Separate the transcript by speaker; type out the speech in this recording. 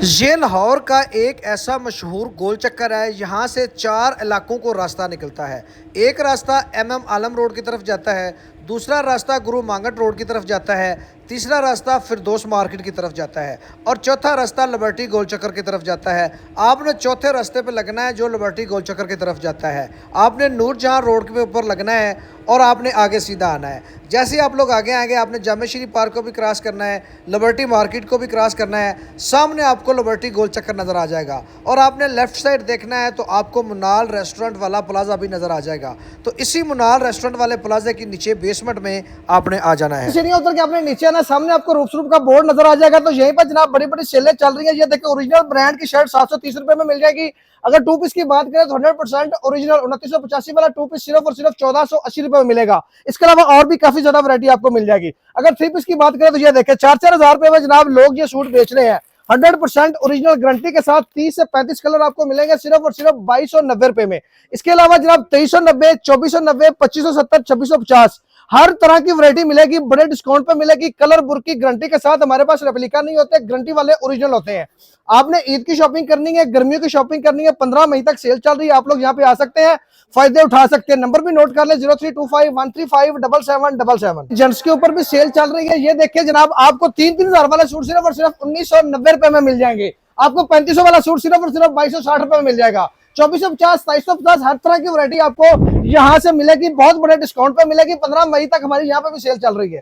Speaker 1: ये लाहौर का एक ऐसा मशहूर गोल चक्कर है। यहाँ से 4 इलाकों को रास्ता निकलता है। एक रास्ता एमएम आलम रोड की तरफ जाता है, दूसरा रास्ता गुरु मांगट रोड की तरफ जाता है, तीसरा रास्ता फिरदौस मार्केट की तरफ जाता है और चौथा रास्ता लिबर्टी गोल चक्कर की तरफ जाता है। आपने चौथे रास्ते पे लगना है जो लिबर्टी गोल चक्कर की तरफ जाता है। आपने नूरजहां रोड के ऊपर लगना है और आपने आगे सीधा आना है। जैसे ही आप लोग आगे आएंगे आपने जामे श्री पार्क को भी क्रॉस करना है, लिबर्टी मार्केट को भी क्रॉस करना है। सामने आपको लिबर्टी गोल चक्कर नज़र आ जाएगा और आपने लेफ्ट साइड देखना है तो आपको मुनाल रेस्टोरेंट वाला प्लाजा भी नज़र आ जाएगा। तो इसी मुनाल रेस्टोरेंट वाले प्लाजे के नीचे बेसमेंट में आपने आ जाना है।
Speaker 2: सीढ़ियां उतर के आपने नीचे आना, सामने आपको रूप का बोर्ड नजर आ जाएगा। तो यहीं पर जनाब बड़ी बड़ी सेलें चल रही है। ये देखिए ओरिजिनल ब्रांड की शर्ट 730 रुपए में मिल जाएगी। अगर 2 पीस की बात करें तो 100% ओरिजिनल 2985 वाला 2 पीस सिर्फ और सिर्फ 1480 रुपए में मिलेगा। इसके अलावा और भी काफी ज्यादा वैरायटी आपको मिल जाएगी। अगर 3 पीस की बात करें तो ये देखिए 4-4 हजार रुपए में जनाब लोग ये सूट बेच रहे हैं। 100% ओरिजिनल गारंटी के साथ 30 से 35 कलर आपको मिलेंगे सिर्फ और सिर्फ 2290 रुपए में। इसके अलावा जनाब 2390, 2490, 2570, 2650 हर तरह की वैरायटी मिलेगी, बड़े डिस्काउंट पे मिलेगी। कलर बुर्क की गारंटी के साथ। हमारे पास रेप्लिका नहीं होते, गारंटी वाले ओरिजिनल होते हैं। आपने ईद की शॉपिंग करनी है, गर्मियों की शॉपिंग करनी है, 15 मई तक सेल चल रही है। आप लोग यहाँ पे आ सकते हैं, फायदे उठा सकते हैं। नंबर भी नोट कर ले 0325135777। जेंट्स के ऊपर भी सेल चल रही है। ये देखिए जनाब आपको 3-3 हजार वाला सूट सिर्फ और सिर्फ 1990 रुपए में मिल जाएंगे। आपको 3500 वाला सूट सिर्फ और सिर्फ 2260 रुपए में मिल जाएगा। 2450, 2750 हर तरह की वैरायटी आपको यहाँ से मिलेगी। बहुत बड़े डिस्काउंट पे मिलेगी। 15 मई तक हमारी यहाँ पे भी सेल चल रही है।